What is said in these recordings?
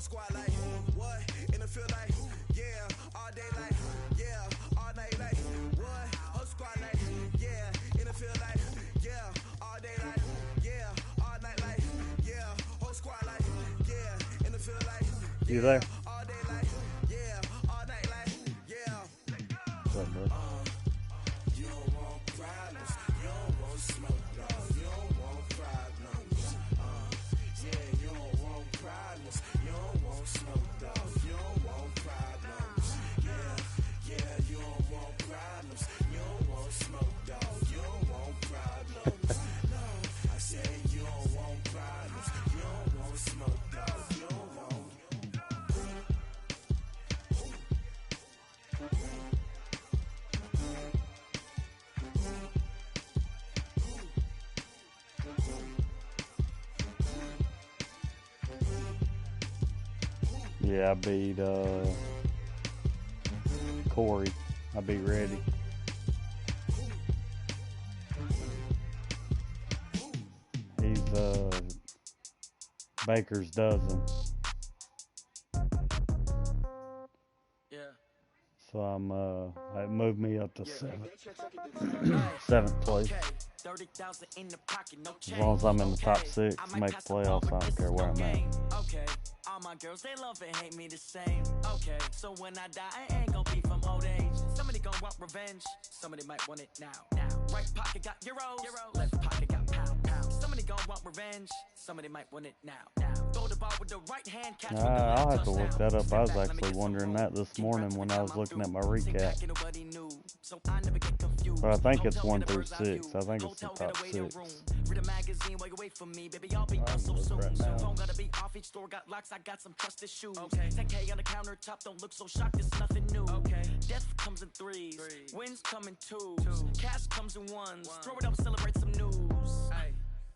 squad like what? In the field like yeah, all day like yeah, all night like what? Whole squad like yeah, in the field like yeah, all day like yeah, all night like yeah, whole squad like yeah, in the field like yeah, you there? all day like yeah, all night like yeah. What's up, bro? You don't want problems, you don't want smoke, dog. You don't want problems. Yeah, you don't want problems, you don't want smoke, dog. You don't want problems. Yeah, you don't want problems, you don't want smoke, dog. You don't want problems. No, I said you don't want problems, you don't want smoke, dog. You don't want. Yeah, I beat Corey. I beat Reddy. He's Baker's dozen. Yeah. So I'm it moved me up to seventh place. As long as I'm in the top 6, make the playoffs, I don't care where I'm at. Okay, all my girls, they love and hate me the same. Okay, so when I die, I ain't gonna be from old age. Somebody gonna want revenge, somebody might want it now. Right pocket got euros, left pocket got pounds. Somebody gonna want revenge, somebody might want it now. Throw the ball with the right hand, catch with the left I'll have to look touchdown. that up. I was actually wondering that this morning when I was looking at my recap. But I think it's 1 through 6. I think it's the top 6. Read a magazine while you wait for me, baby. I'll be done so soon. Phone gotta be off, each store got locks. I got some trusted shoes. 10K on the countertop, don't look so shocked. It's nothing new. Death comes in threes, wins come in twos, cash comes in ones. Throw it up, celebrate some news.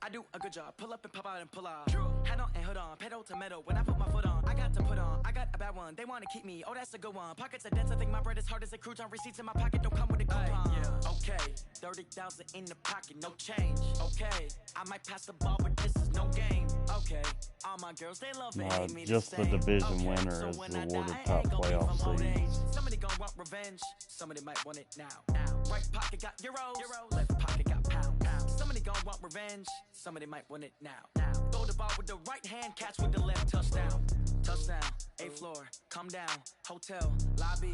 I do a good job. Pull up and pop out and pull out. Head on and hood on, pedal to metal. When I put my foot on, I got to put on. I got a bad one. They want to keep me. Oh, that's a good one. Pockets are dense. I think my bread is hard as a crouton. Receipts in my pocket don't come with a coupon. Okay, 30,000 in the pocket, no change. Okay, I might pass the ball, but this is no game. Okay, all my girls, they love and hate me just the division winner is awarded top playoff seed. Somebody gonna want revenge. Somebody might want it now. Right pocket got euros, left pocket got pounds. Somebody gonna want revenge. Somebody might want it now. Throw the ball with the right hand, catch with the left touchdown. Touchdown, 8th floor, come down, hotel, lobby.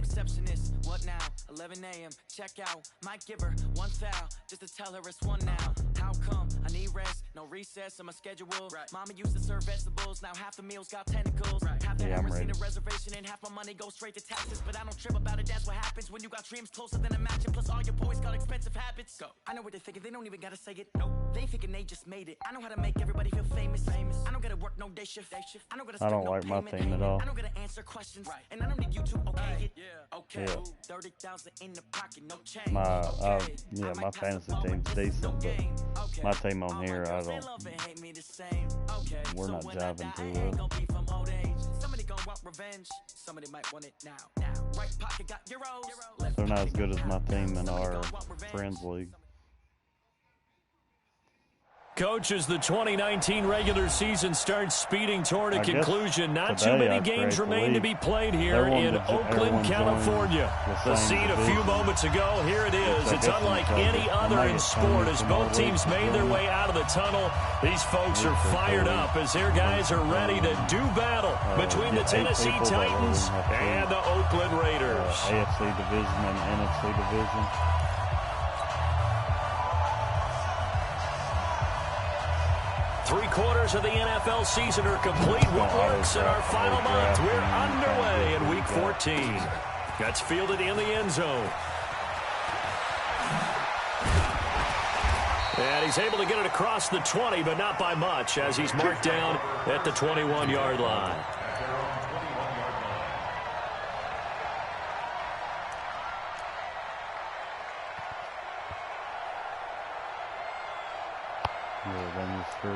Receptionist, what now? 11 a.m. Check out. Might give her one foul just to tell her it's one now. How come? I need rest, no recess in my schedule. Mama used to serve vegetables, now half the meals got tentacles. Half the hours in a reservation and half my money goes straight to taxes. But I don't trip about it, that's what happens when you got dreams closer than a match. Plus all your boys got expensive habits. Go. I know what they're thinking, they don't even gotta say it. Nope. They thinking they just made it. I know how to make everybody feel famous. I don't gotta work no day shift. I don't gotta like my team at all. I don't gotta answer questions. And I don't need you to okay it. Okay. 30,000 in the pocket, no change. My fantasy team's decent, but my team on here, we're not jiving too well. Somebody gonna want revenge, somebody might want it now. Right pocket got euros. They're not as good as my team in our Friends League. Coach, as the 2019 regular season starts speeding toward a conclusion, not too many games remain to be played here in Oakland, California. The scene a few moments ago, here it is. It's unlike any other in sport as both teams made their way out of the tunnel. These folks are fired up as their guys are ready to do battle between the Tennessee Titans and the Oakland Raiders. AFC division and NFC division. Three-quarters of the NFL season are complete. What works in our final month? We're underway in Week 14. That's fielded in the end zone. And he's able to get it across the 20, but not by much, as he's marked down at the 21-yard line. Through.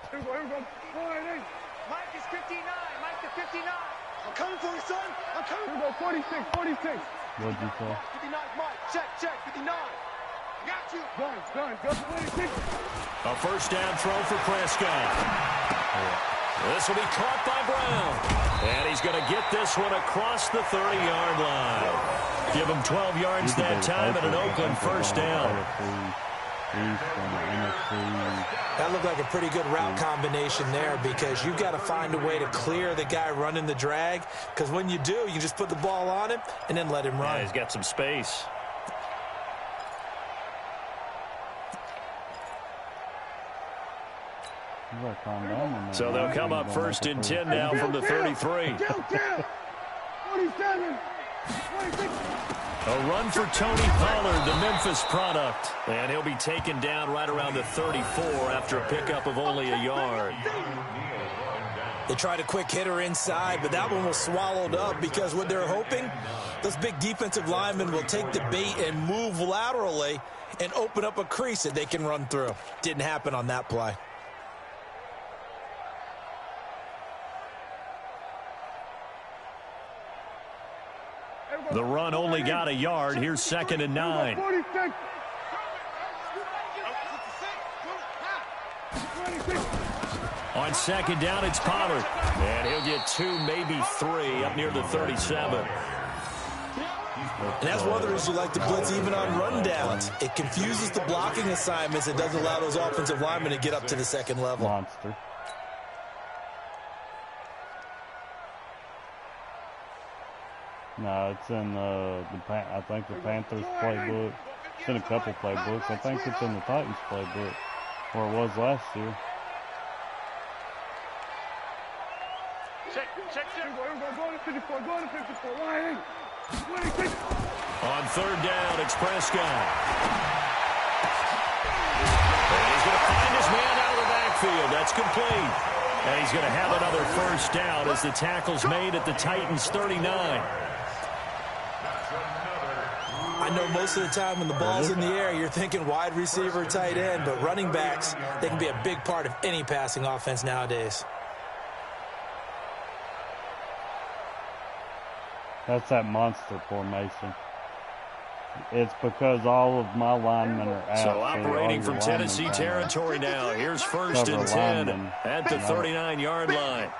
Here we go. Mike is 59. Mike to 59. I'm coming for you, son. I'm coming. Here we go. 46. What'd you say? 59, Mike. Check. 59. Got you. Go. A first down throw for Prescott. This will be caught by Brown. And he's going to get this one across the 30-yard line. Give him 12 yards that time and an Oakland first down. That looked like a pretty good route combination there because you've got to find a way to clear the guy running the drag, because when you do, you just put the ball on him and then let him run. Yeah, he's got some space. So they'll come up first and 10 now from the 33. 27. 26. A run for Tony Pollard, the Memphis product. And he'll be taken down right around the 34 after a pickup of only a yard. They tried a quick hitter inside, but that one was swallowed up because what they're hoping, those big defensive linemen will take the bait and move laterally and open up a crease that they can run through. Didn't happen on that play. The run only got a yard. Here's 2nd and 9. On 2nd down, it's Pollard. And he'll get 2, maybe 3 up near the 37. And that's one of the reasons you like to blitz even on run downs. It confuses the blocking assignments. It doesn't allow those offensive linemen to get up to the second level. Monster. No, it's in I think the Panthers playbook. It's in a couple playbooks. I think it's in the Titans playbook, where it was last year. On 3rd down, it's Prescott. And he's going to find his man out of the backfield. That's complete. And he's going to have another first down as the tackle's made at the Titans' 39. I know most of the time when the ball's in the air, you're thinking wide receiver, tight end, but running backs, they can be a big part of any passing offense nowadays. That's that monster formation. It's because all of my linemen are out. So operating from Tennessee territory now. Here's 1st and 10 at the 39-yard line.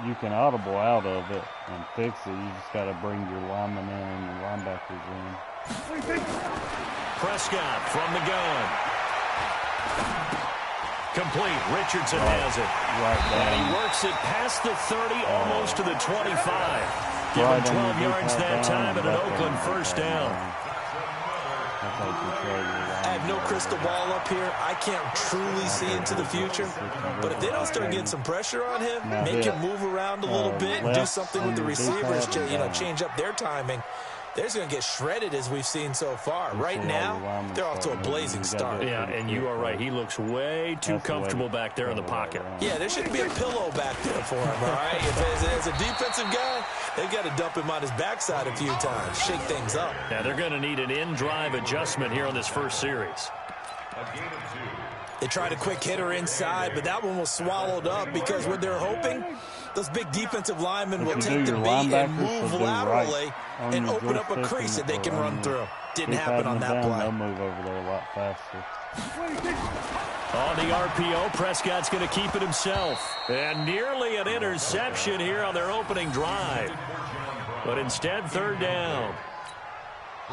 You can audible out of it and fix it. You just got to bring your linemen in and your linebackers in. Prescott from the gun. Complete. Richardson has it. And he works it past the 30, almost to the 25. Give him 12 yards that time and an Oakland first down. I have no crystal ball up here. I can't truly see into the future. But if they don't start getting some pressure on him, make him move around a little bit and do something with the receivers, change up their timing, they're just going to get shredded as we've seen so far. Right now, they're off to a blazing start. Yeah, and you are right. He looks way too comfortable back there in the pocket. Yeah, there shouldn't be a pillow back there for him, all right? As a defensive guy, they've got to dump him on his backside a few times, shake things up. Yeah, they're going to need an in-drive adjustment here on this first series. They tried a quick hitter inside, but that one was swallowed up because what they're hoping, those big defensive linemen will take the bait and move laterally and open up a crease that they can run through. Didn't happen on that play. They'll move over there a lot faster. On the RPO, Prescott's going to keep it himself. And nearly an interception here on their opening drive. But instead, 3rd down.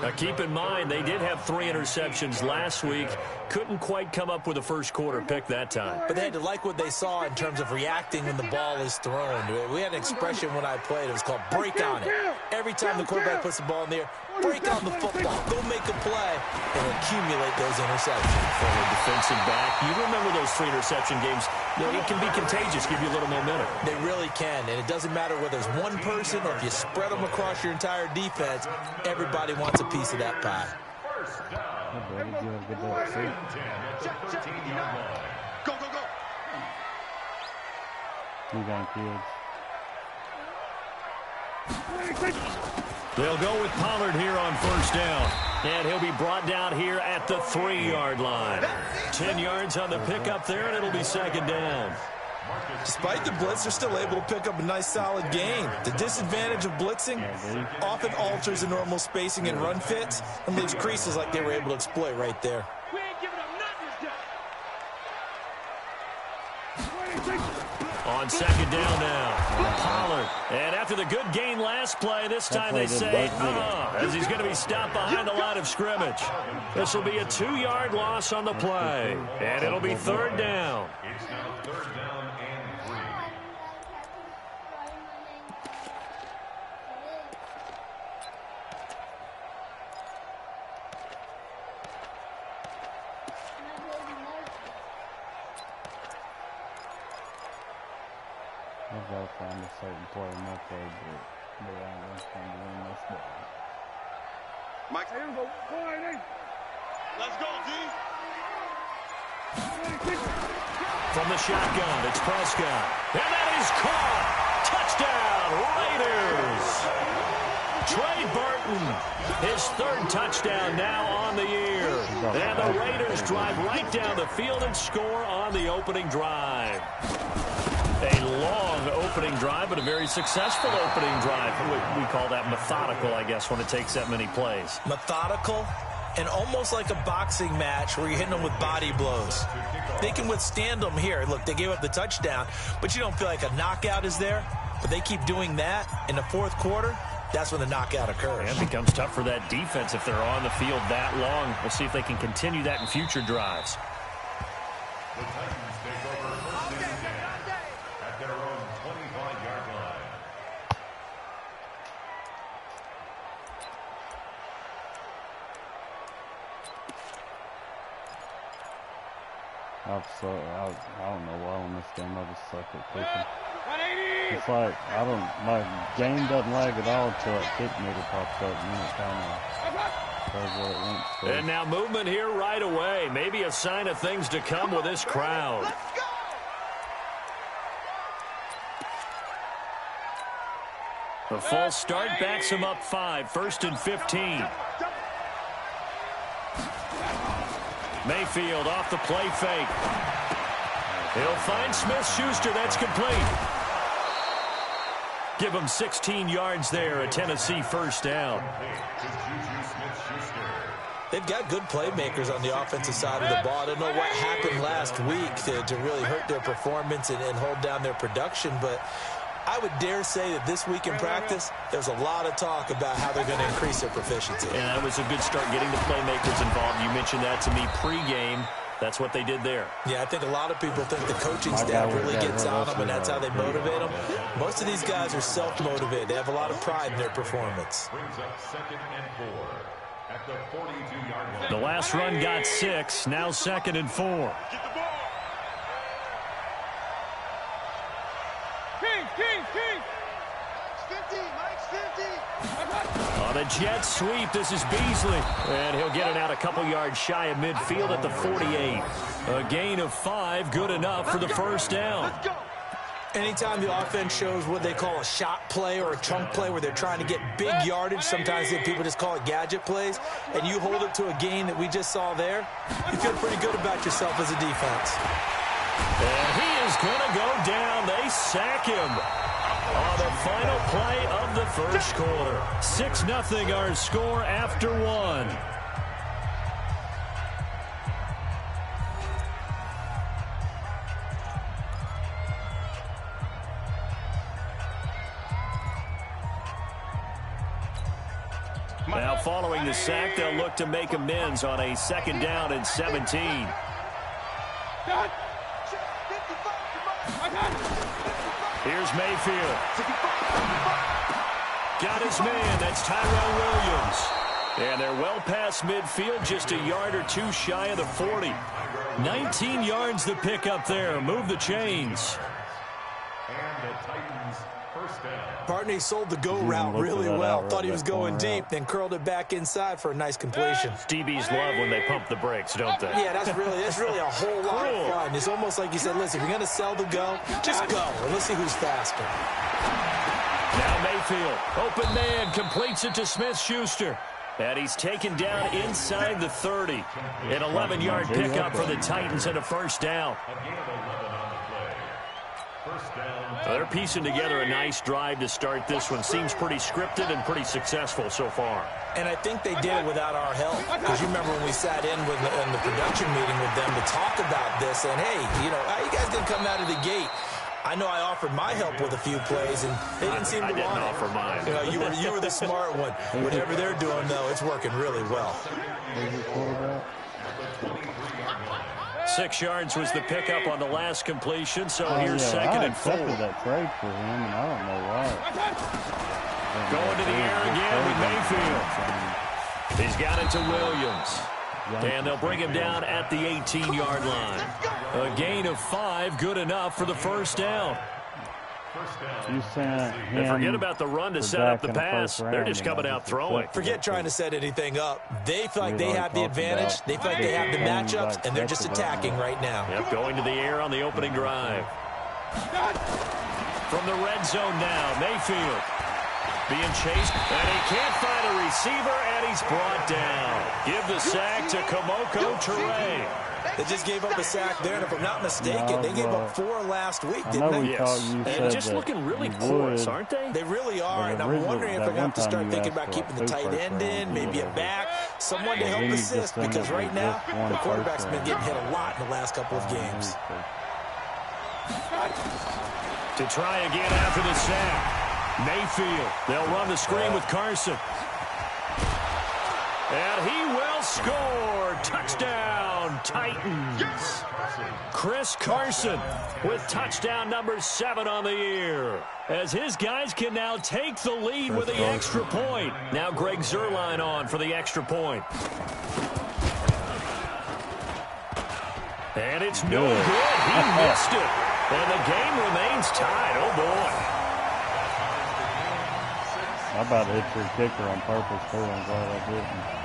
Now, keep in mind, they did have 3 interceptions last week. Couldn't quite come up with a first-quarter pick that time. But they had to like what they saw in terms of reacting when the ball is thrown. We had an expression when I played. It was called break on it. Every time the quarterback puts the ball in the air, break on the football. Go make a play and accumulate those interceptions. For a defensive back, you remember those 3 interception games. It can be contagious, give you a little momentum. They really can, and it doesn't matter whether it's one person or if you spread them across your entire defense, everybody wants a piece of that pie. Go, go, go. They'll go with Pollard here on 1st down. And he'll be brought down here at the 3-yard line. 10 yards on the pickup there, and it'll be 2nd down. Despite the blitz, they're still able to pick up a nice solid gain. The disadvantage of blitzing often alters the normal spacing and run fits and leaves creases like they were able to exploit right there. We ain't giving them nothing. On second down now, Pollard. And after the good gain last play, this time they say, as he's going to be stopped behind the line of scrimmage. This will be a 2-yard loss on the play, and it'll be third down. It's now third down and 3. I've got to find a certain play in my playbook, but I ain't going to find it in this book. Mike, here we go. Let's go, D. From the shotgun, it's Prescott. And that is caught. Touchdown, Raiders. Trey Burton, his third touchdown now on the year. And the Raiders drive right down the field and score on the opening drive. A long opening drive, but a very successful opening drive. We call that methodical, I guess, when it takes that many plays. Methodical and almost like a boxing match where you're hitting them with body blows. They can withstand them here. Look, they gave up the touchdown, but you don't feel like a knockout is there. But they keep doing that in the fourth quarter. That's when the knockout occurs. And it becomes tough for that defense if they're on the field that long. We'll see if they can continue that in future drives. The Titans take over first and 10 at their own 25-yard line. I don't know why on this game I just suck at kicking. It's like, my game doesn't lag at all until that kick meter pops up and then it kind of does what it wants to. And now movement here right away. Maybe a sign of things to come with this crowd. The false start backs him up 5, first and 15. Mayfield off the play fake. He'll find Smith-Schuster. That's complete. Give him 16 yards there, a Tennessee first down. They've got good playmakers on the offensive side of the ball. I don't know what happened last week to really hurt their performance and hold down their production, but I would dare say that this week in practice, there's a lot of talk about how they're going to increase their proficiency. And that was a good start getting the playmakers involved. You mentioned that to me pregame. That's what they did there. Yeah, I think a lot of people think the coaching staff really gets on them, and that's how they motivate them. Most of these guys are self-motivated. They have a lot of pride in their performance. Brings up second and 4 at the 42-yard line. The last run got 6, now second and 4. King, King. Mike's 50, Mike's 50. On a jet sweep, this is Beasley. And he'll get it out a couple yards shy of midfield at the 48. A gain of 5, good enough for the first down. Let's go. Anytime the offense shows what they call a shot play or a chunk play where they're trying to get big yardage, sometimes people just call it gadget plays, and you hold it to a gain that we just saw there, you feel pretty good about yourself as a defense. And he is going to go down. They sack him on the final play of the first quarter. 6-0 our score after 1. Now following the sack, they'll look to make amends on a second down and 17. Here's Mayfield. Got his man. That's Tyrell Williams. And they're well past midfield, just a yard or two shy of the 40. 19 yards to pick up there. Move the chains. And the Titans first down. Barney sold the go route really well. Thought he was going deep, then curled it back inside for a nice completion. DBs love when they pump the brakes, don't they? Yeah, that's really a whole lot of fun. It's almost like you said, listen, if you're going to sell the go, just go. And let's see who's faster. Now Mayfield, open man, completes it to Smith-Schuster. And he's taken down inside the 30. An 11-yard pickup for the Titans and a first down. A gain of 11 on the play. Well, they're piecing together a nice drive to start this one. Seems pretty scripted and pretty successful so far. And I think they did it without our help. Because you remember when we sat in the production meeting with them to talk about this, and hey, you know, how you guys didn't come out of the gate? I know I offered my help with a few plays, and they didn't seem to want it. I didn't offer mine. You know, you were the smart one. Whatever they're doing, though, it's working really well. 6 yards was the pickup on the last completion, so here's second and 4. I accepted that trade for him, and I don't know why. Going to the air again with Mayfield. He's got it to Williams. And they'll bring him down at the 18-yard line. A gain of 5, good enough for the first down. And forget about the run to set up the pass. They're just coming out throwing. Forget trying to set anything up. They feel like they have the advantage. They feel like they have the matchups, and they're just attacking right now. Yep, going to the air on the opening drive. From the red zone now, Mayfield being chased, and he can't find a receiver, and he's brought down. Give the sack to Kamoko Toure. They just gave up a sack there, and if I'm not mistaken, they gave up 4 last week, didn't they? Yes. And just looking really porous, aren't they? They really are, and I'm wondering if they're going to have to start thinking about keeping the tight end in, maybe a back, someone to help assist, because right now, the quarterback's been getting hit a lot in the last couple of games. To try again after the sack. Mayfield, they'll run the screen with Carson. And he will score. Touchdown, Titans. Chris Carson with touchdown number 7 on the year. As his guys can now take the lead with the extra point. Now Greg Zuerlein on for the extra point. And it's no good. He missed it. And the game remains tied. Oh, boy. I about hit your kicker on purpose, too. I'm glad I didn't.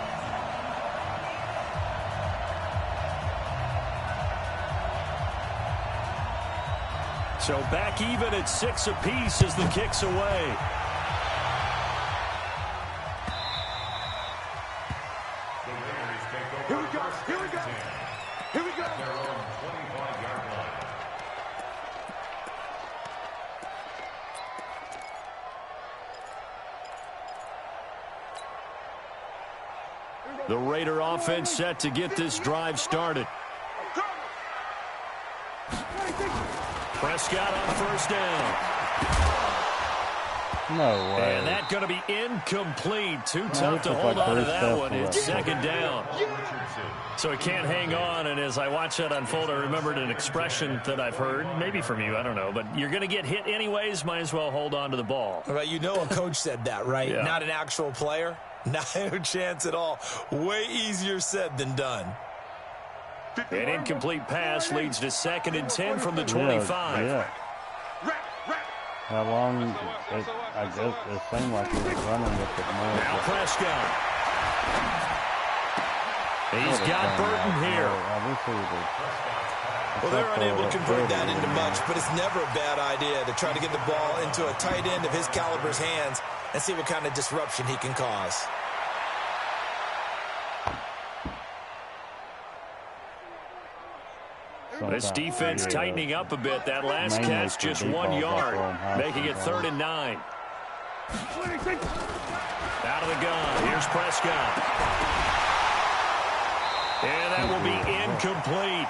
So back even at 6 apiece as the kick's away. Here we go. Here we go. Here we go. The Raider offense set to get this drive started. Prescott on first down. No way. And that's going to be incomplete. Too tough to hold on to that one. It's second down. So he can't hang on, and as I watch that unfold, I remembered an expression that I've heard, maybe from you, I don't know, but you're going to get hit anyways, might as well hold on to the ball. Well, you know a coach said that, right? Yeah. Not an actual player. Not a chance at all. Way easier said than done. An incomplete pass leads to 2nd and 10 from the 25. Yeah. How long? I guess it seemed like he was running with it more. Now Prescott. He's got Burton here. Well, they're unable to convert that into much, but it's never a bad idea to try to get the ball into a tight end of his caliber's hands and see what kind of disruption he can cause. This defense tightening up a bit. That last catch just 1 yard, making it 3rd and 9. Out of the gun. Here's Prescott. And that will be incomplete.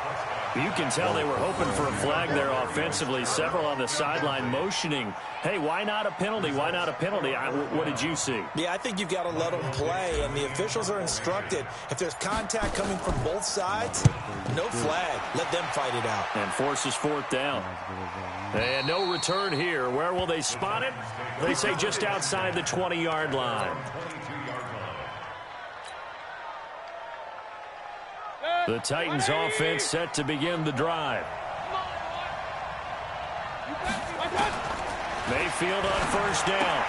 You can tell they were hoping for a flag there offensively. Several on the sideline motioning, hey, why not a penalty? Why not a penalty? What did you see? Yeah, I think you've got to let them play, and the officials are instructed. If there's contact coming from both sides, no flag. Let them fight it out. And forces 4th down. And no return here. Where will they spot it? They say just outside the 20-yard line. The Titans offense set to begin the drive. Mayfield on first down.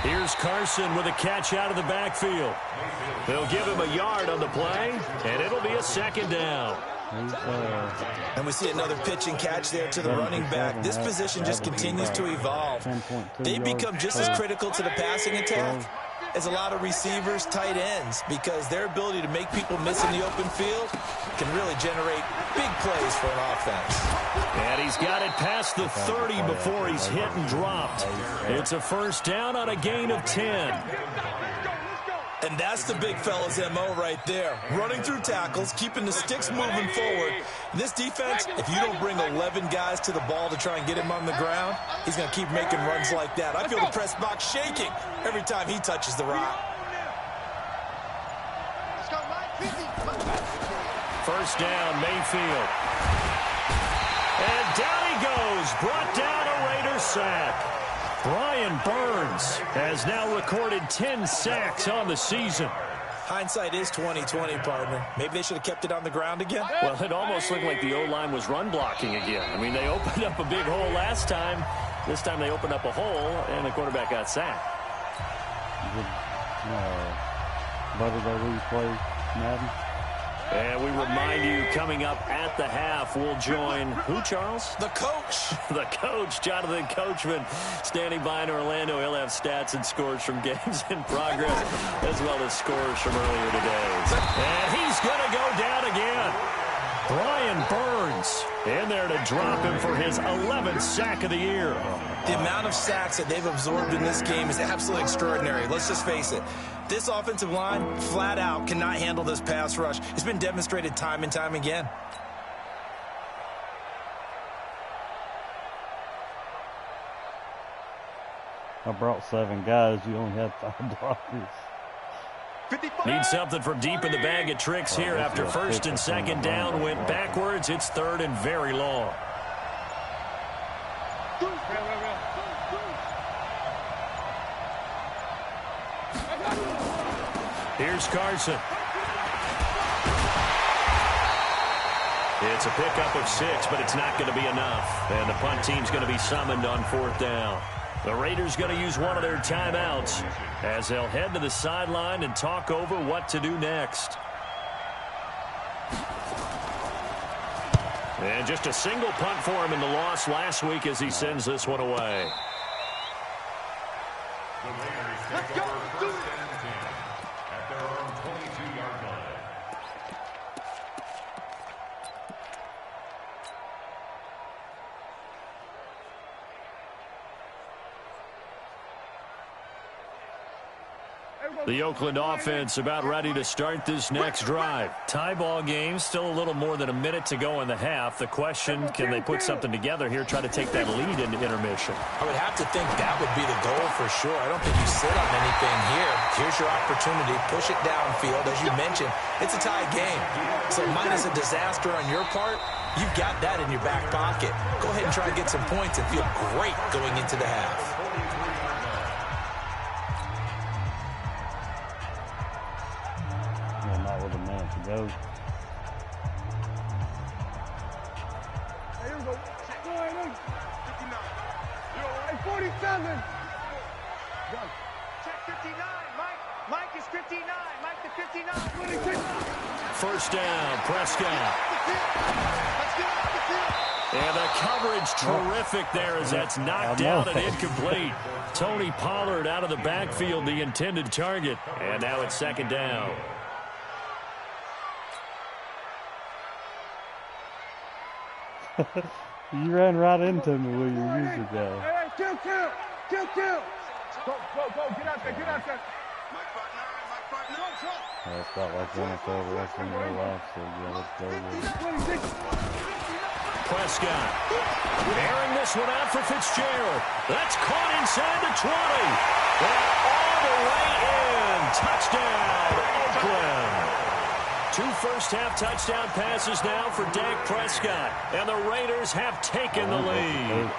Here's Carson with a catch out of the backfield. They'll give him a yard on the play, and it'll be a 2nd down. And we see another pitch and catch there to the running back. This position just continues to evolve. They become just as critical to the passing attack is a lot of receivers, tight ends, because their ability to make people miss in the open field can really generate big plays for an offense. And he's got it past the 30 before he's hit and dropped. It's a first down on a gain of 10. And that's the big fella's MO right there. Running through tackles, keeping the sticks moving forward. This defense, if you don't bring 11 guys to the ball to try and get him on the ground, he's going to keep making runs like that. I feel the press box shaking every time he touches the rock. First down, Mayfield. And down he goes. Brought down a Raiders sack. Brian Burns has now recorded 10 sacks on the season. Hindsight is 20/20, partner. Maybe they should have kept it on the ground again. Well, it almost looked like the O-line was run blocking again. I mean, they opened up a big hole last time. This time they opened up a hole, and the quarterback got sacked. But did they replay Madden? And we remind you, coming up at the half, we'll join who, Charles? The coach. The coach, Jonathan Coachman, standing by in Orlando. He'll have stats and scores from games in progress, as well as scores from earlier today. And he's going to go down again. Brian Burns in there to drop him for his 11th sack of the year. The amount of sacks that they've absorbed in this game is absolutely extraordinary. Let's just face it. This offensive line, flat out, cannot handle this pass rush. It's been demonstrated time and time again. I brought 7 guys. You only had 5 blockers. Need something from deep in the bag of tricks here after first and second down went backwards. It's third and very long. Here's Carson. It's a pickup of 6, but it's not going to be enough. And the punt team's going to be summoned on 4th down. The Raiders going to use one of their timeouts as they'll head to the sideline and talk over what to do next. And just a single punt for him in the loss last week as he sends this one away. The Raiders take over first and 10 at their own 22-yard line. The Oakland offense about ready to start this next drive. Tie ball game, still a little more than a minute to go in the half. The question, can they put something together here, try to take that lead into intermission? I would have to think that would be the goal for sure. I don't think you sit on anything here. Here's your opportunity. Push it downfield. As you mentioned, it's a tie game. So minus a disaster on your part, you've got that in your back pocket. Go ahead and try to get some points and feel great going into the half. With a minute to go. Here we go. 47. Check 59. Mike is 59. Mike to 59. First down, Prescott. Let's get off the field. And the coverage terrific there as that's knocked down and incomplete. Tony Pollard out of the backfield, the intended target. And now it's second down. You ran right into me with your user guy. Hey, kill. Go, get out there. It's about like NFL wrestling in real life, so yeah, let's go with it. Prescott airing this one out for Fitzgerald. That's caught inside the 20. And all the way in. Touchdown, Oakland. 2 first-half touchdown passes now for Dak Prescott. And the Raiders have taken the lead.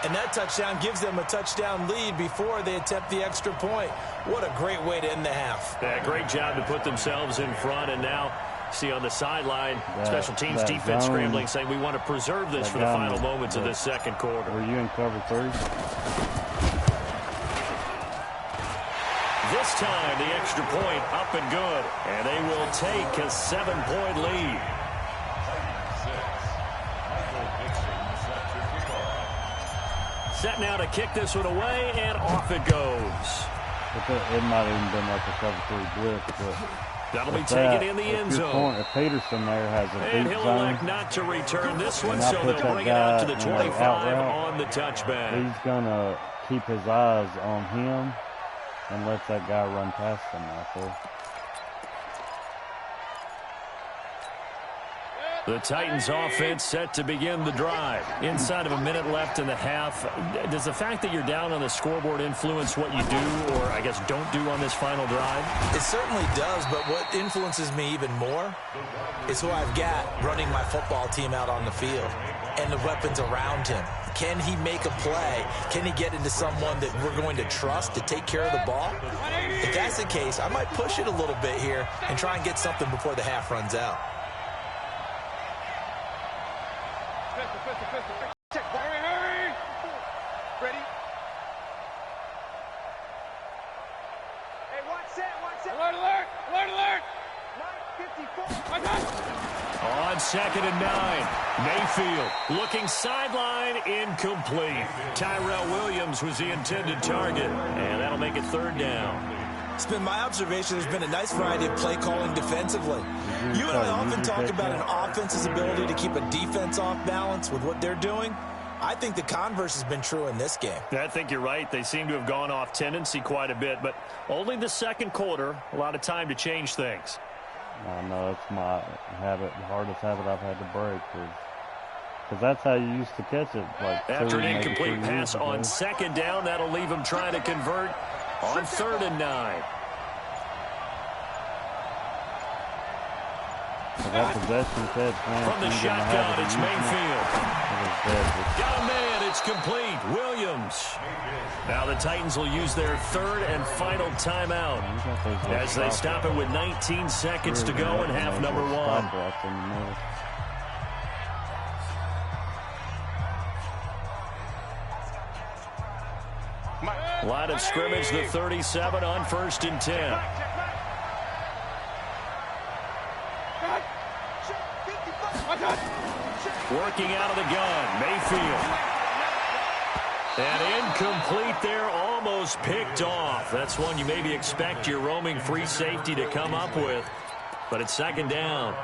And that touchdown gives them a touchdown lead before they attempt the extra point. What a great way to end the half. Yeah, great job to put themselves in front. And now, see on the sideline, special teams defense scrambling, saying we want to preserve this for the final moments of this second quarter. Were you in cover 3? This time, the extra point up and good. And they will take a 7-point lead. Set now to kick this one away, and off it goes. It might have even been like a cover 3 blitz, but that'll be taken in the end zone. If Peterson there has a and deep he'll zone, elect not to return this one, so they'll bring it out to the 25 on the touchback. He's gonna keep his eyes on him and let that guy run past him out there. The Titans offense set to begin the drive. Inside of a minute left in the half. Does the fact that you're down on the scoreboard influence what you do, or I guess don't do on this final drive? It certainly does, but what influences me even more is who I've got running my football team out on the field and the weapons around him. Can he make a play? Can he get into someone that we're going to trust to take care of the ball? If that's the case, I might push it a little bit here and try and get something before the half runs out. Hurry! Ready? Hey, watch set. Alert! Mike 54. On 2nd and 9, Mayfield looking sideline, incomplete. Tyrell Williams was the intended target, and that'll make it 3rd down. It's been my observation there's been a nice variety of play calling defensively. You and I often talk about an offense's ability to keep a defense off balance with what they're doing. I think the converse has been true in this game. I think you're right. They seem to have gone off tendency quite a bit, but only the 2nd quarter, a lot of time to change things. I know it's my habit, the hardest habit I've had to break, because that's how you used to catch it. Like after an incomplete pass on 2nd down, that'll leave them trying to convert on 3rd and 9. That possession catch, man, from the shotgun, it's Mayfield. Got a man, it's complete. Williams. Now the Titans will use their 3rd and final timeout as they stop it with 19 seconds to go in half number 1. Line of scrimmage, the 37 on 1st and 10. Working out of the gun, Mayfield. And incomplete there, almost picked off. That's one you maybe expect your roaming free safety to come up with. But it's 2nd down.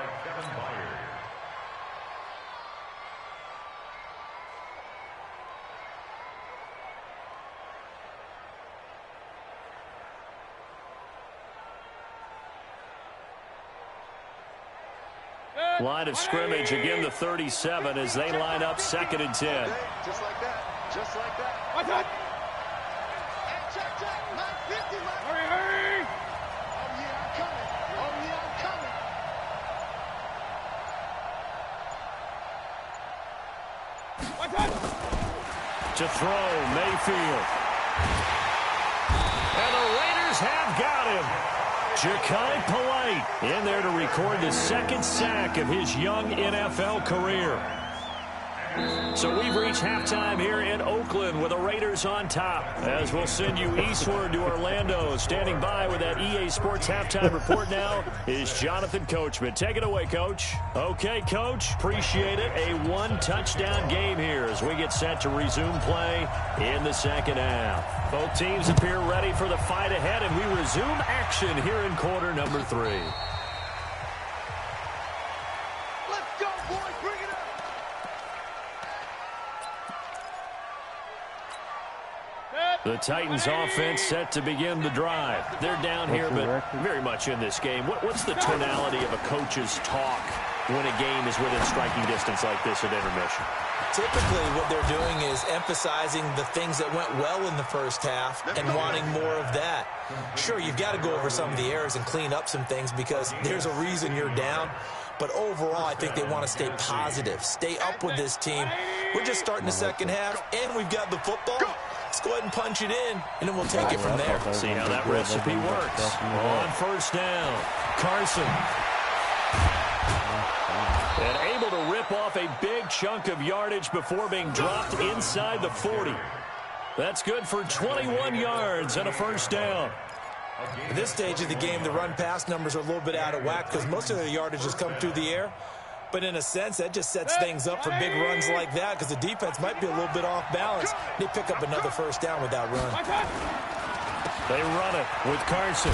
Line of scrimmage, again the 37 as they line up 2nd and 10. Just like that. Watch out! Check. 950, Hurry! Oh, yeah, I'm coming. Watch out! To throw, Mayfield. And the Raiders have got him. Ja'Kai Polite in there to record the 2nd sack of his young NFL career. So we've reached halftime here in Oakland with the Raiders on top. As we'll send you eastward to Orlando. Standing by with that EA Sports halftime report now is Jonathan Coachman. Take it away, Coach. Okay, Coach. Appreciate it. A 1-touchdown game here as we get set to resume play in the 2nd half. Both teams appear ready for the fight ahead, and we resume action here in quarter number 3. Let's go, boys. Bring it up. The Titans offense set to begin the drive. They're down here, but very much in this game. What's the tonality of a coach's talk when a game is within striking distance like this at intermission? Typically, what they're doing is emphasizing the things that went well in the first half and wanting more of that. Sure, you've got to go over some of the errors and clean up some things because there's a reason you're down. But overall, I think they want to stay positive, stay up with this team. We're just starting the 2nd half, and we've got the football. Let's go ahead and punch it in, and then we'll take it from there. See how that recipe works. On 1st down, Carson. And able to rip off a big chunk of yardage before being dropped inside the 40. That's good for 21 yards and a 1st down. At this stage of the game, the run-pass numbers are a little bit out of whack because most of the yardage has come through the air. But in a sense, that just sets things up for big runs like that because the defense might be a little bit off balance. They pick up another 1st down with that run. They run it with Carson.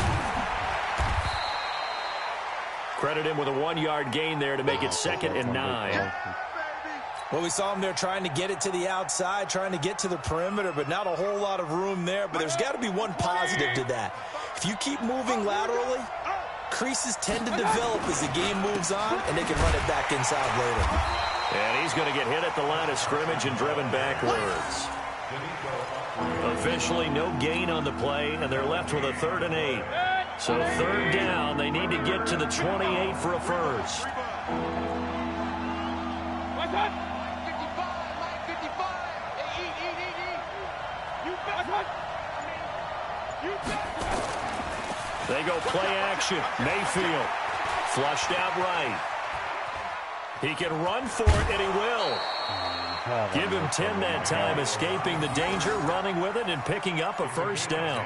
Credit him with a 1-yard gain there to make it 2nd and 9. Well, we saw him there trying to get it to the outside, trying to get to the perimeter, but not a whole lot of room there. But there's got to be one positive to that. If you keep moving laterally, creases tend to develop as the game moves on, and they can run it back inside later. And he's going to get hit at the line of scrimmage and driven backwards. Officially no gain on the play, and they're left with a 3rd and 8. So 3rd down, they need to get to the 28 for a first. They go play action. Mayfield flushed out right. He can run for it, and he will. Give him 10 that time, escaping the danger, running with it, and picking up a first down.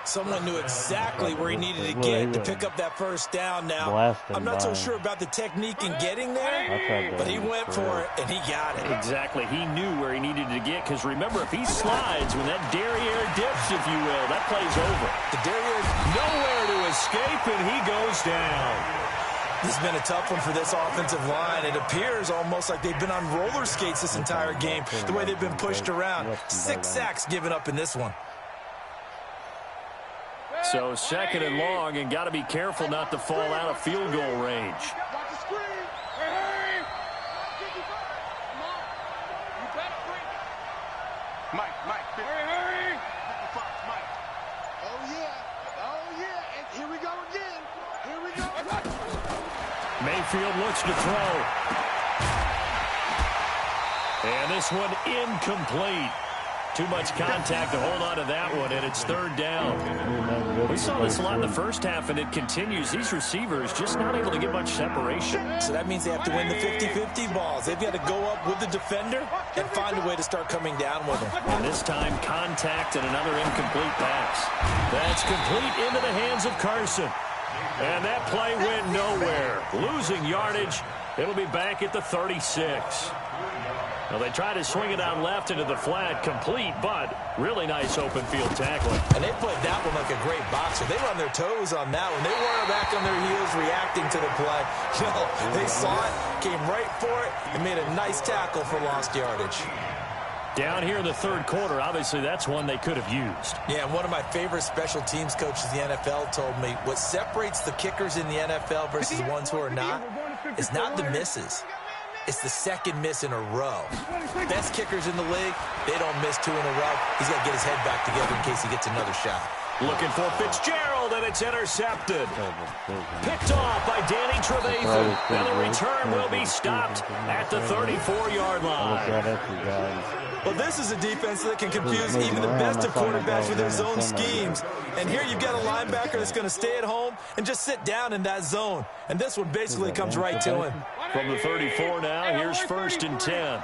Someone knew exactly where he needed to get to pick up that first down now. I'm not so sure about the technique in getting there, but he went for it, and he got it. Exactly. He knew where he needed to get, because remember, if he slides, when that derriere dips, if you will, that play's over. The derriere nowhere to escape, and he goes down. This has been a tough one for this offensive line. It appears almost like they've been on roller skates this entire game, the way they've been pushed around. 6 sacks given up in this one. So 2nd and long, and got to be careful not to fall out of field goal range. Mike, hurry! Mike. Oh, yeah, and here we go again. Mayfield looks to throw. And this one incomplete. Too much contact to hold on to that one, and it's 3rd down. We saw this a lot in the first half, and it continues. These receivers just not able to get much separation. So that means they have to win the 50-50 balls. They've got to go up with the defender and find a way to start coming down with them. And this time, contact and another incomplete pass. That's complete into the hands of Carson. And that play went nowhere. Losing yardage. It'll be back at the 36. Well, they try to swing it out left into the flat, complete, but really nice open field tackling. And they played that one like a great boxer. They were on their toes on that one. They weren't back on their heels reacting to the play. No, they saw it, came right for it, and made a nice tackle for lost yardage. Down here in the 3rd quarter, obviously that's one they could have used. Yeah, and one of my favorite special teams coaches in the NFL told me what separates the kickers in the NFL versus the ones who are not is not the misses. It's the 2nd miss in a row. Best kickers in the league, they don't miss 2 in a row. He's got to get his head back together in case he gets another shot. Looking for Fitzgerald, and it's intercepted. Picked off by Danny Trevathan, and the return will be stopped at the 34-yard line. Well, this is a defense that can confuse even the best of quarterbacks with their zone schemes. And here you've got a linebacker that's going to stay at home and just sit down in that zone. And this one basically comes right to him. From the 34 now, here's 1st and 10.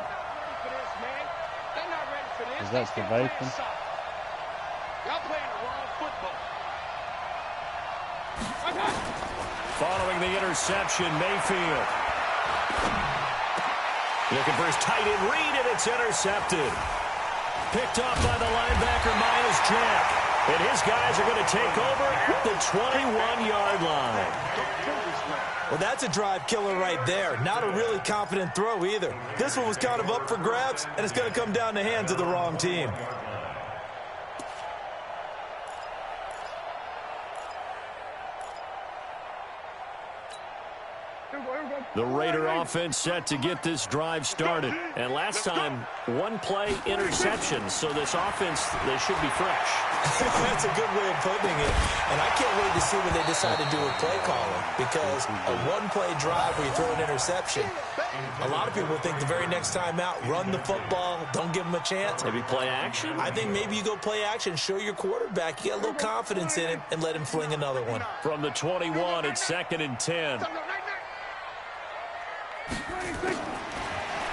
Is that Trevathan? Y'all playing the wrong football. Following the interception, Mayfield. Looking for his tight end read, and it's intercepted. Picked off by the linebacker, Miles Jack. And his guys are going to take over at the 21-yard line. Well, that's a drive killer right there. Not a really confident throw either. This one was kind of up for grabs, and it's going to come down the hands of the wrong team. The Raider offense set to get this drive started. And last time, 1 play interception. So this offense, they should be fresh. That's a good way of putting it. And I can't wait to see what they decide to do with play calling. Because a 1-play drive where you throw an interception, a lot of people think the very next time out, run the football, don't give them a chance. Maybe play action? I think maybe you go play action, show your quarterback you got a little confidence in him, and let him fling another one. From the 21, it's 2nd and 10.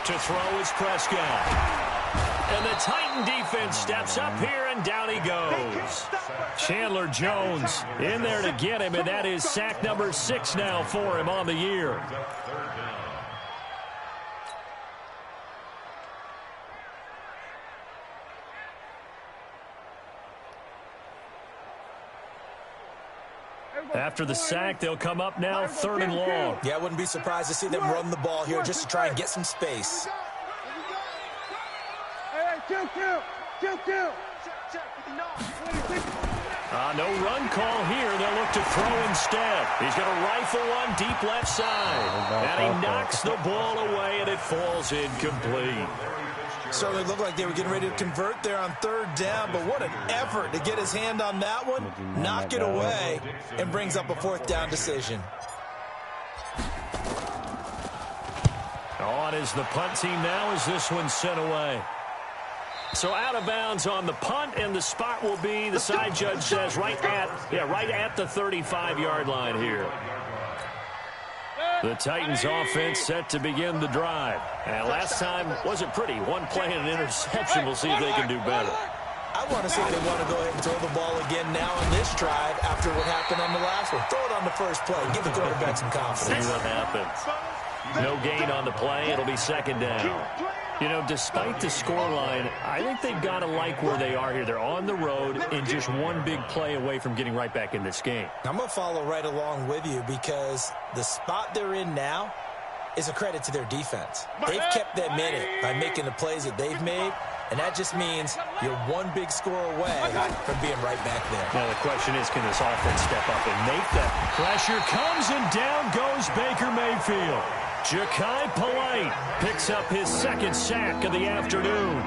To throw is Prescott. And the Titan defense steps up here, and down he goes. Chandler Jones in there to get him, and that is sack number 6 now for him on the year. After the sack, they'll come up now 3rd and long. Yeah, I wouldn't be surprised to see them run the ball here just to try and get some space. No run call here. They'll look to throw instead. He's going to rifle one deep left side. And he knocks the ball away, and it falls incomplete. Certainly looked like they were getting ready to convert there on 3rd down, but what an effort to get his hand on that one, knock it away, and brings up a 4th down decision. On is the punt team now as this one's sent away. So out of bounds on the punt, and the spot will be, the side judge says, right at the 35-yard line here. The Titans offense set to begin the drive. And last time wasn't pretty. One play and an interception. We'll see if they can do better. I want to see if they want to go ahead and throw the ball again now on this drive after what happened on the last one. Throw it on the first play. Give the quarterback some confidence. See what happens. No gain on the play. It'll be 2nd down. You know, despite the scoreline, I think they've got to like where they are here. They're on the road and just one big play away from getting right back in this game. I'm going to follow right along with you because the spot they're in now is a credit to their defense. They've kept them in it by making the plays that they've made, and that just means you're one big score away from being right back there. Now the question is, can this offense step up and make that? Pressure comes, and down goes Baker Mayfield. Ja'Kai Polite picks up his 2nd sack of the afternoon.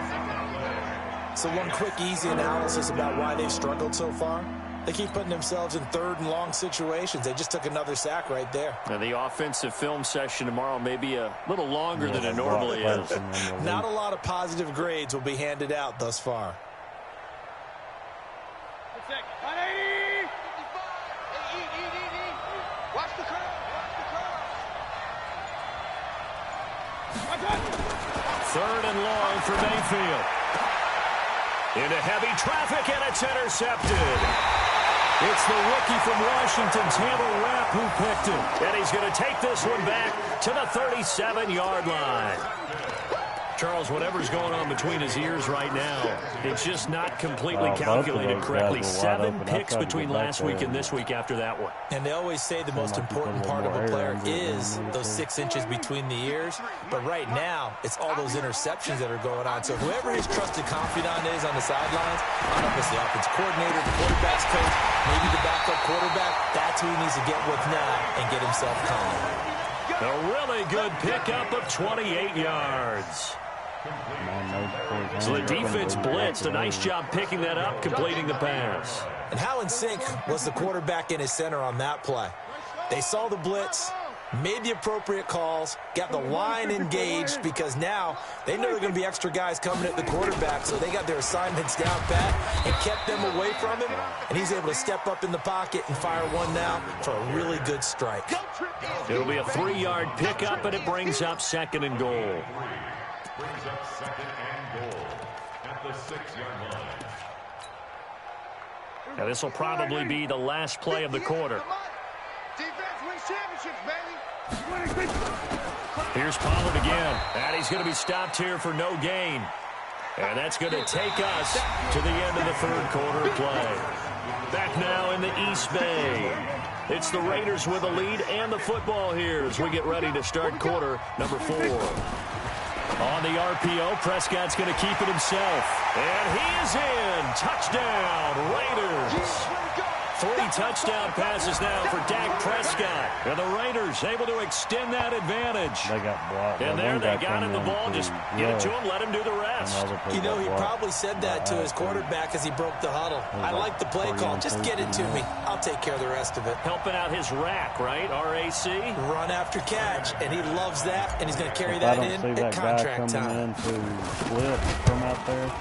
So one quick, easy analysis about why they've struggled so far. They keep putting themselves in 3rd and long situations. They just took another sack right there. Now the offensive film session tomorrow may be a little longer than it normally is. Not a lot of positive grades will be handed out thus far. Watch the curve. 3rd and long for Mayfield. Into heavy traffic, and it's intercepted. It's the rookie from Washington, Taylor Rapp, who picked it. And he's going to take this one back to the 37-yard line. Charles, whatever's going on between his ears right now, it's just not completely calculated correctly. 7 picks between last week and this week after that one. And they always say the most important part of a player is those 6 inches between the ears. But right now, it's all those interceptions that are going on. So whoever his trusted confidant is on the sidelines, I don't know if it's the offensive coordinator, the quarterback's coach, maybe the backup quarterback, that's who he needs to get with now and get himself calm. A really good pickup of 28 yards. So the defense blitzed. A nice job picking that up, completing the pass. And how in sync was the quarterback and his center on that play? They saw the blitz, made the appropriate calls, got the line engaged because now they know there are going to be extra guys coming at the quarterback, so they got their assignments down pat and kept them away from him, and he's able to step up in the pocket and fire one now for a really good strike. It'll be a 3-yard pickup, and it brings up 2nd and goal. Brings up 2nd and goal at the 6-yard line. Now this will probably be the last play of the quarter. Defense wins championships, baby. Here's Pollard again, and he's going to be stopped here for no gain. And that's going to take us to the end of the 3rd quarter play. Back now in the East Bay. It's the Raiders with a lead and the football here as we get ready to start quarter number 4. On the RPO, Prescott's going to keep it himself. And he is in. Touchdown, Raiders. 3 touchdown passes now for Dak Prescott. And the Raiders able to extend that advantage. They got blocked. And there they got him the ball. Just give it to him, let him do the rest. You know, he probably said that to his quarterback as he broke the huddle. I like the play call. Just get it to me. I'll take care of the rest of it. Helping out his rack, right? R-A-C? Run after catch. And he loves that. And he's going to carry that in at contract time. To flip from out there.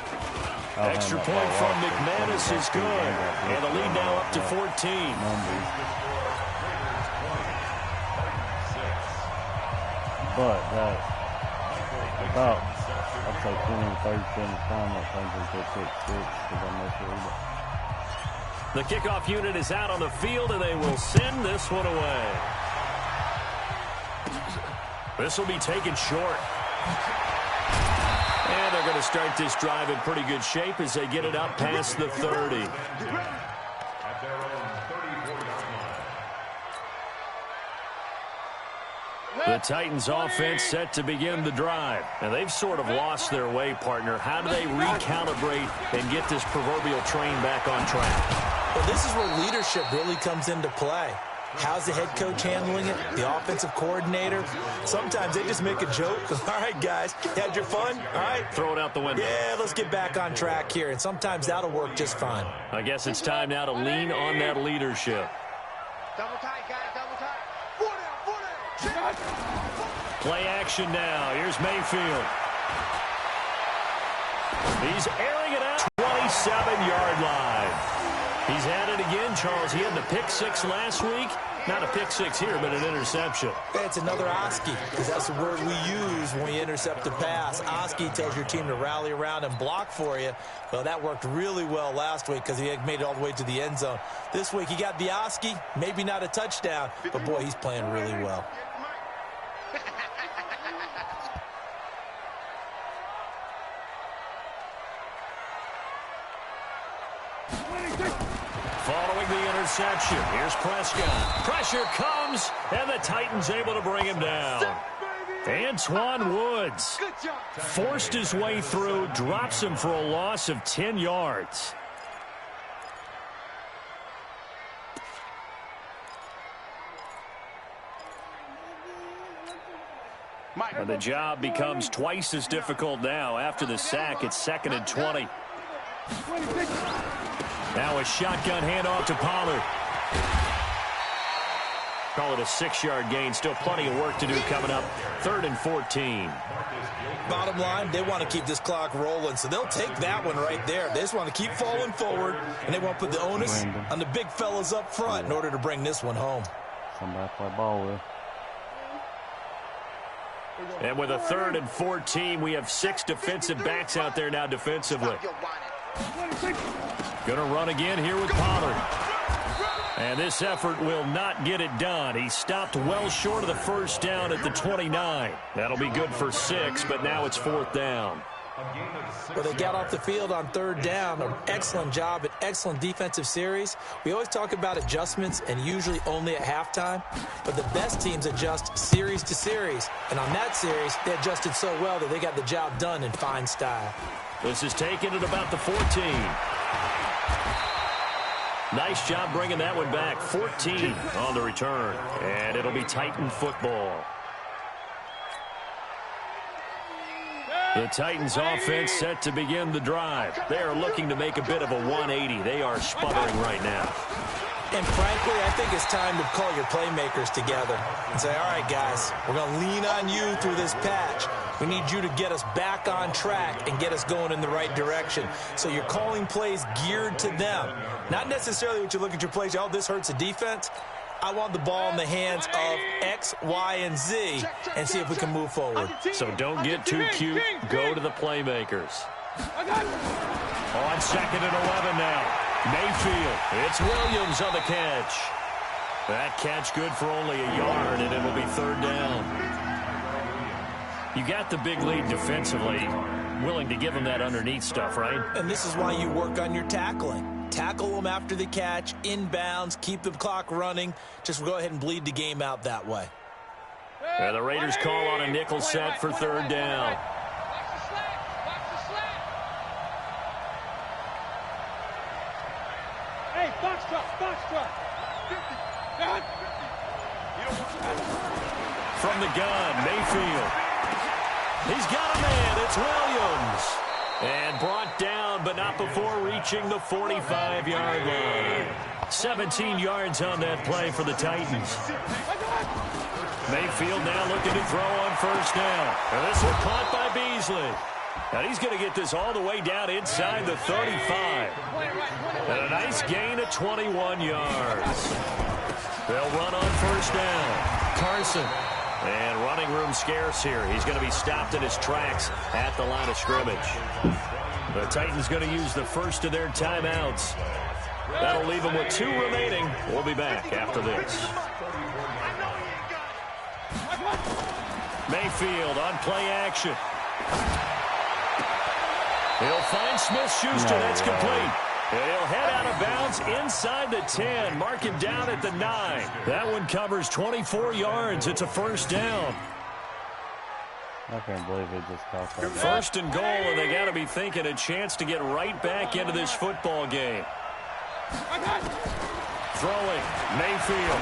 Extra point from McManus is good. And the lead now up to 14. But that, about, I'd say 20 and 30% of the time, I think they pick 6 because I mess with it. The kickoff unit is out on the field, and they will send this one away. This will be taken short. And they're going to start this drive in pretty good shape as they get it up past the 30. The Titans offense set to begin the drive. And they've sort of lost their way, partner. How do they recalibrate and get this proverbial train back on track? Well, this is where leadership really comes into play. How's the head coach handling it? The offensive coordinator? Sometimes they just make a joke. All right, guys, you had your fun? All right. Throw it out the window. Yeah, let's get back on track here. And sometimes that'll work just fine. I guess it's time now to lean on that leadership. Double tight, guys, double tight. 4 down, 4 down. Play action now. Here's Mayfield. He's airing it out. 27-yard line. He's had it again, Charles. He had the pick six last week. Not a pick six here, but an interception. It's another Oski, because that's the word we use when we intercept a pass. Oski tells your team to rally around and block for you. Well, that worked really well last week because he had made it all the way to the end zone. This week, he got the Oski, maybe not a touchdown, but, boy, he's playing really well. Following the interception, here's Prescott. Pressure comes, and the Titans able to bring him down. Antoine Woods forced his way through, drops him for a loss of 10 yards. And the job becomes twice as difficult now. After the sack, it's 2nd and 20. Now a shotgun handoff to Pollard. Call it a 6-yard gain. Still plenty of work to do coming up. 3rd and 14. Bottom line, they want to keep this clock rolling, so they'll take that one right there. They just want to keep falling forward, and they want to put the onus on the big fellas up front in order to bring this one home. Somebody play ball with. And with a 3rd and 14, we have 6 defensive backs out there now defensively. Going to run again here with Pollard. And this effort will not get it done. He stopped well short of the first down at the 29. That'll be good for 6, but now it's 4th down. Well, they got off the field on 3rd down. An excellent job, an excellent defensive series. We always talk about adjustments and usually only at halftime, but the best teams adjust series to series. And on that series, they adjusted so well that they got the job done in fine style. This is taken at about the 14. Nice job bringing that one back. 14 on the return. And it'll be Titan football. The Titans offense set to begin the drive. They are looking to make a bit of a 180. They are sputtering right now. And frankly, I think it's time to call your playmakers together and say, all right, guys, we're going to lean on you through this patch. We need you to get us back on track and get us going in the right direction. So you're calling plays geared to them. Not necessarily what you look at your plays, oh, this hurts the defense. I want the ball in the hands of X, Y, and Z and see if we can move forward. So don't get too cute. Go to the playmakers. On 2nd and 11 now. Mayfield. It's Williams on the catch. That catch good for only a yard, and it'll be 3rd down. You got the big lead defensively. Willing to give them that underneath stuff, right? And this is why you work on your tackling. Tackle them after the catch, inbounds, keep the clock running. Just go ahead and bleed the game out that way. And the Raiders call on a nickel set for 3rd down. Hey, box truck. From the gun, Mayfield. He's got a man. It's Williams. And brought down, but not before reaching the 45-yard line. 17 yards on that play for the Titans. Mayfield now looking to throw on 1st down. And this one caught by Beasley. And he's going to get this all the way down inside the 35. And a nice gain of 21 yards. They'll run on 1st down. Carson. And running room scarce here. He's going to be stopped in his tracks at the line of scrimmage. The Titans going to use the first of their timeouts. That'll leave them with 2 remaining. We'll be back after this. Mayfield on play action. He'll find Smith-Schuster. That's complete. And he'll head out of bounds inside the 10. Mark him down at the 9. That one covers 24 yards. It's a first down. I can't believe he just caught that. First and goal, and they got to be thinking a chance to get right back into this football game. Throwing, Mayfield.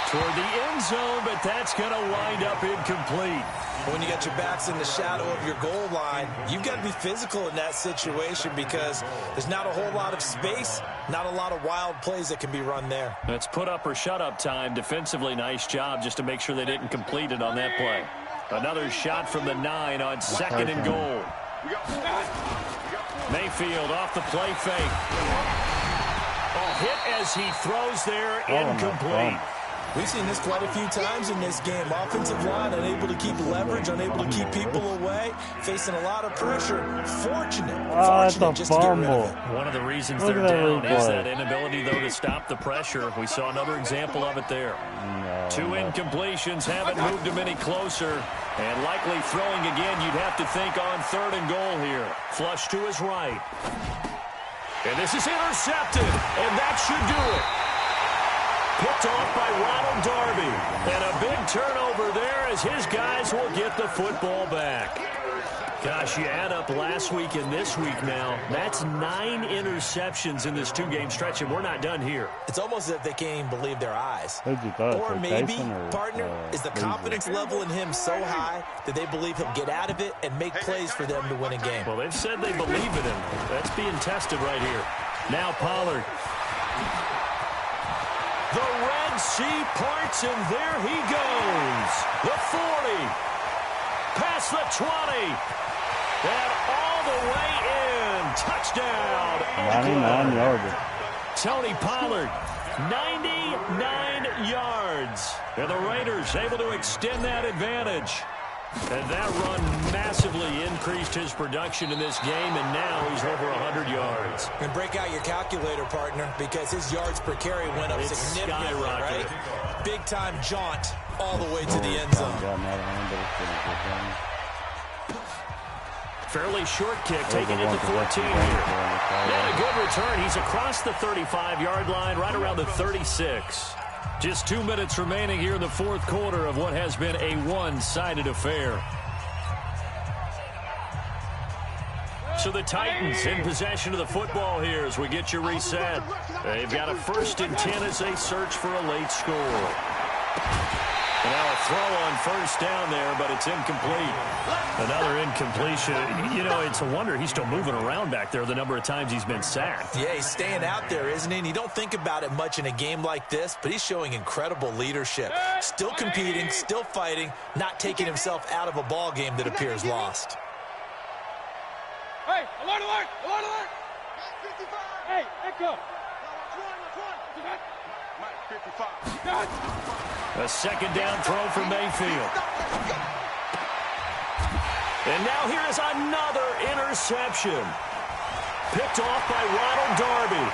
Toward the end zone, but that's going to wind up incomplete. When you got your backs in the shadow of your goal line, you've got to be physical in that situation because there's not a whole lot of space, not a lot of wild plays that can be run there. That's put up or shut up time. Defensively, nice job just to make sure they didn't complete it on that play. Another shot from the 9 on second and goal. Mayfield off the play fake. A hit as he throws there, incomplete. We've seen this quite a few times in this game. Offensive line unable to keep leverage, unable to keep people away, facing a lot of pressure. Fortunate just to get rid of it. One of the reasons they're down is that inability, though, to stop the pressure. We saw another example of it there. Two incompletions haven't moved him any closer. And likely throwing again, you'd have to think on third and goal here. Flush to his right. And this is intercepted, and that should do it. Picked off by Ronald Darby. And a big turnover there as his guys will get the football back. Gosh, you add up last week and this week now. That's 9 interceptions in this 2-game stretch, and we're not done here. It's almost as if they can't even believe their eyes. Or maybe, partner, is the confidence level in him so high that they believe he'll get out of it and make plays for them to win a game. Well, they've said they believe in him. That's being tested right here. Now Pollard. The Red Sea parts, and there he goes. The 40. Past the 20. And all the way in. Touchdown. 99-yarder. Tony Pollard, 99 yards. And the Raiders able to extend that advantage. And that run massively increased his production in this game, and now he's over 100 yards. And break out your calculator, partner, because his yards per carry went up significantly, right? Big-time jaunt all the way to the end zone. Fairly short kick, taking it to 14 here. And a good return. He's across the 35-yard line, right around the 36. Just 2 minutes remaining here in the fourth quarter of what has been a one-sided affair. So the Titans in possession of the football here as we get you reset. They've got a 1st and 10 as they search for a late score. And now a throw on 1st down there, but it's incomplete. Another incompletion. You know, it's a wonder he's still moving around back there the number of times he's been sacked. Yeah, he's staying out there, isn't he? And you don't think about it much in a game like this, but he's showing incredible leadership. Still competing, still fighting, not taking himself out of a ball game that appears lost. Hey, alert, alert, alert, alert! Hey, echo! Mike 55. A 2nd down throw for Mayfield. And now here is another interception. Picked off by Ronald Darby.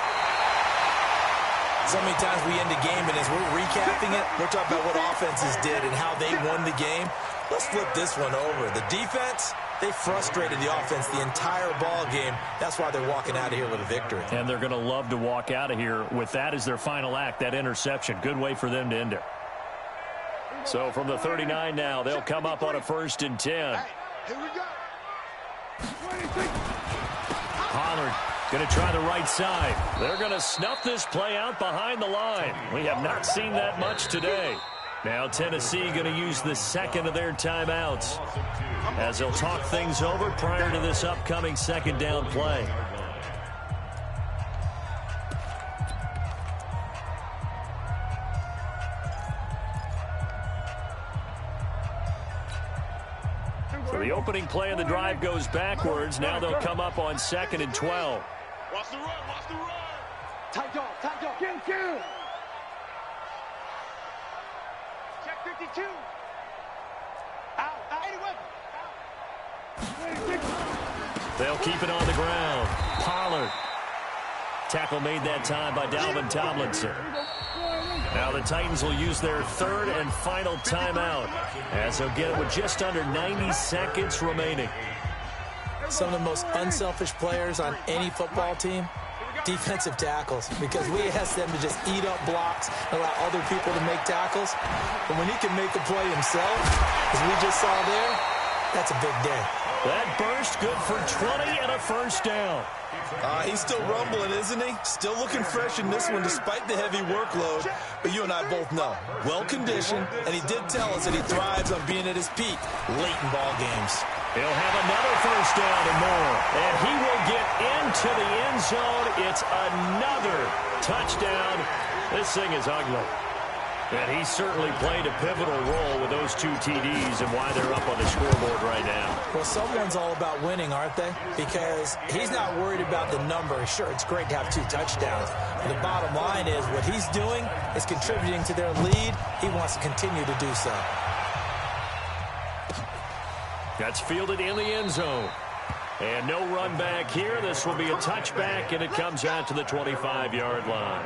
So many times we end a game, and as we're recapping it, we're talking about what offenses did and how they won the game. Let's flip this one over. The defense, they frustrated the offense the entire ball game. That's why they're walking out of here with a victory. And they're going to love to walk out of here with that as their final act, that interception. Good way for them to end it. So from the 39 now, they'll come up on a 1st and 10. Here we go. Pollard going to try the right side. They're going to snuff this play out behind the line. We have not seen that much today. Now Tennessee going to use the 2nd of their timeouts as they'll talk things over prior to this upcoming 2nd down play. So the opening play of the drive goes backwards. Now they'll come up on 2nd and 12. Watch the run, watch the run. Tight dog, kill, kill. Check 52. Out, 81. They'll keep it on the ground. Pollard. Tackle made that time by Dalvin Tomlinson. Now the Titans will use their 3rd and final timeout as they'll get it with just under 90 seconds remaining. some of the most unselfish players on any football team? Defensive tackles, because we ask them to just eat up blocks and allow other people to make tackles. But when he can make a play himself, as we just saw there, that's a big day. That burst good for 20 and a first down. He's still rumbling, isn't he? Still looking fresh in this one despite the heavy workload. But you and I both know, well-conditioned, and he did tell us that he thrives on being at his peak late in ball games. He'll have another first down and more. And he will get into the end zone. It's another touchdown. This thing is ugly. And he certainly played a pivotal role with those 2 TDs and why they're up on the scoreboard right now. Well, someone's all about winning, aren't they? Because he's not worried about the number. Sure, it's great to have 2 touchdowns. But the bottom line is what he's doing is contributing to their lead. He wants to continue to do so. That's fielded in the end zone. And no run back here. This will be a touchback, and it comes out to the 25-yard line.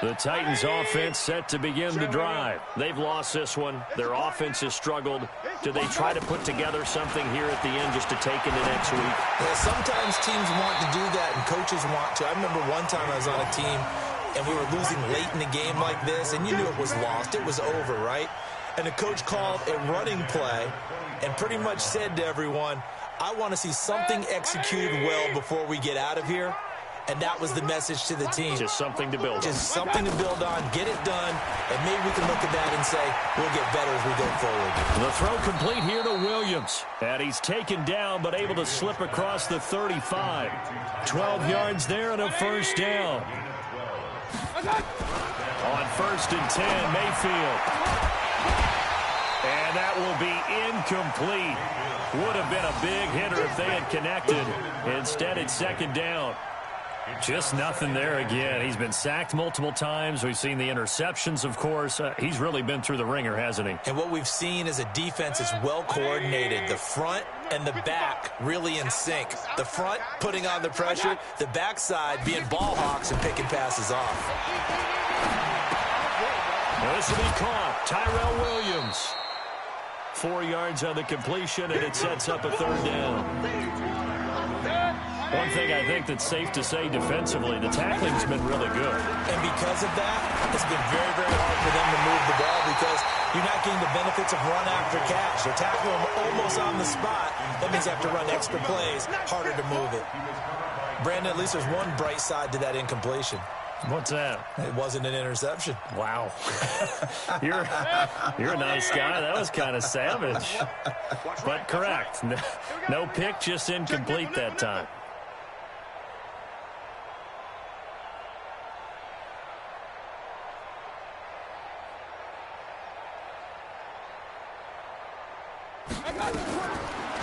The Titans offense set to begin the drive. They've lost this one. Their offense has struggled. Do they try to put together something here at the end just to take into next week? Well, sometimes teams want to do that and coaches want to. I remember one time I was on a team and we were losing late in the game like this, and you knew it was lost. It was over, right? And the coach called a running play and pretty much said to everyone, I want to see something executed well before we get out of here. And that was the message to the team. Just something to build on. Just something to build on, get it done, and maybe we can look at that and say, we'll get better as we go forward. The throw complete here to Williams. And he's taken down, but able to slip across the 35. 12 yards there and a first down. On 1st and 10, Mayfield. And that will be incomplete. Would have been a big hitter if they had connected. Instead, it's 2nd down. Just nothing there again. He's been sacked multiple times. We've seen the interceptions, of course. He's really been through the ringer, hasn't he? And what we've seen is a defense that's well coordinated. The front and the back really in sync. The front putting on the pressure, the backside being ball hawks and picking passes off. Well, this will be caught. Tyrell Williams. 4 yards on the completion, and it sets up a 3rd down. One thing I think that's safe to say defensively, the tackling's been really good. And because of that, it's been very, very hard for them to move the ball because you're not getting the benefits of run after catch. They're tackling them almost on the spot. That means they have to run extra plays, harder to move it. Brandon, at least there's one bright side to that incompletion. What's that? It wasn't an interception. Wow. You're a nice guy. That was kind of savage. But correct. No pick, just incomplete that time.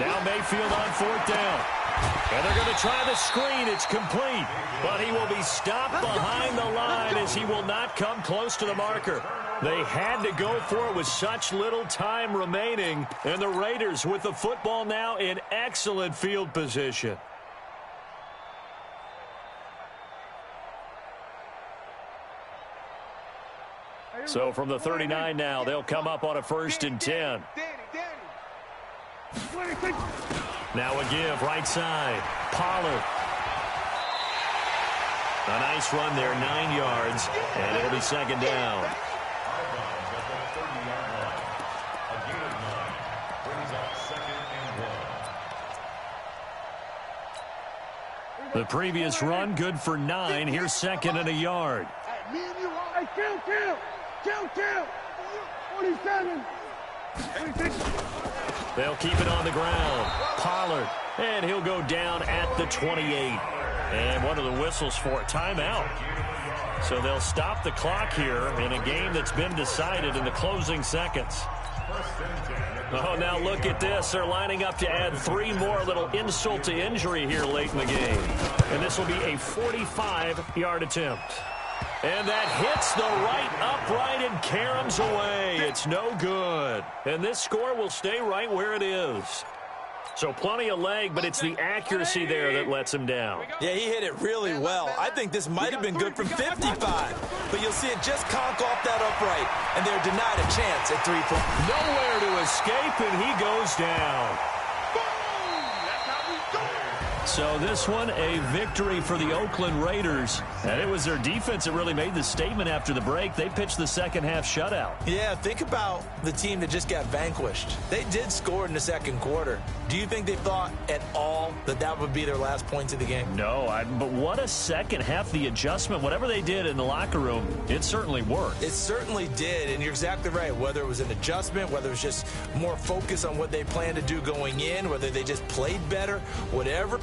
Now Mayfield on 4th down. And they're going to try the screen. It's complete. But he will be stopped behind the line as he will not come close to the marker. They had to go for it with such little time remaining. And the Raiders with the football now in excellent field position. So from the 39 now, they'll come up on a 1st and 10. Now a give, right side. Pollard. A nice run there, 9 yards, and it'll be 2nd down. The previous run, good for 9. Here's 2nd and a yard. Kill. 47. They'll keep it on the ground. Pollard. And he'll go down at the 28. And one of the whistles for a timeout. So they'll stop the clock here in a game that's been decided in the closing seconds. Oh, now look at this. They're lining up to add 3 more, little insult to injury here late in the game. And this will be a 45-yard attempt. And that hits the right upright and caroms away. It's no good. And this score will stay right where it is. So plenty of leg, but it's the accuracy there that lets him down. Yeah, he hit it really well. I think this might have been good from 55. But you'll see it just conk off that upright. And they're denied a chance at 3 points. Nowhere to escape, and he goes down. So this one, a victory for the Oakland Raiders. And it was their defense that really made the statement after the break. They pitched the second half shutout. Yeah, think about the team that just got vanquished. They did score in the second quarter. Do you think they thought at all that that would be their last points of the game? No, but what a second half. The adjustment, whatever they did in the locker room, it certainly worked. It certainly did, and you're exactly right. Whether it was an adjustment, whether it was just more focus on what they planned to do going in, whether they just played better, whatever.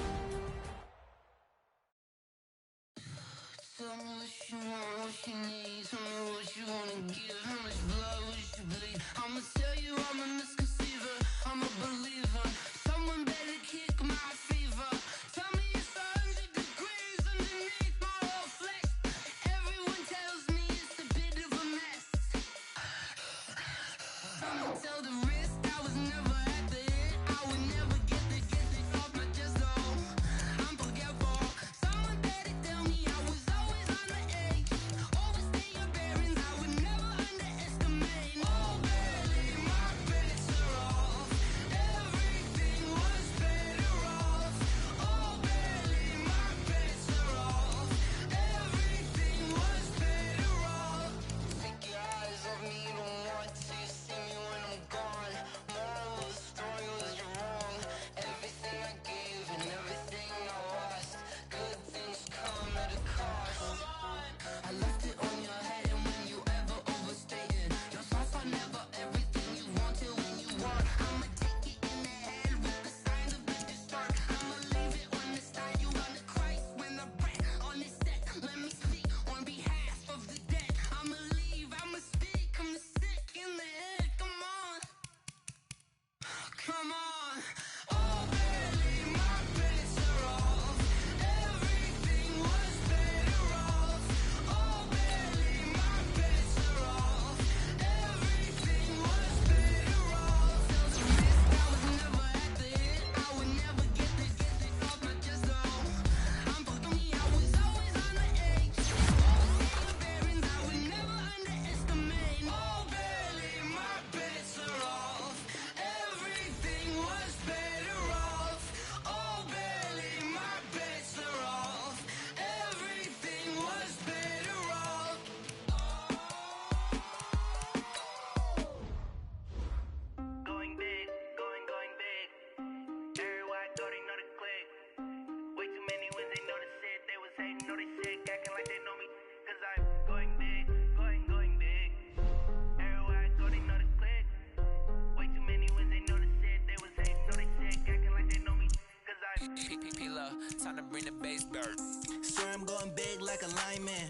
Time to bring the bass bird. Swear I'm going big like a lineman.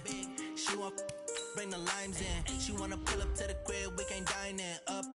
She want bring the limes in. She wanna pull up to the crib, we can't dine in. Up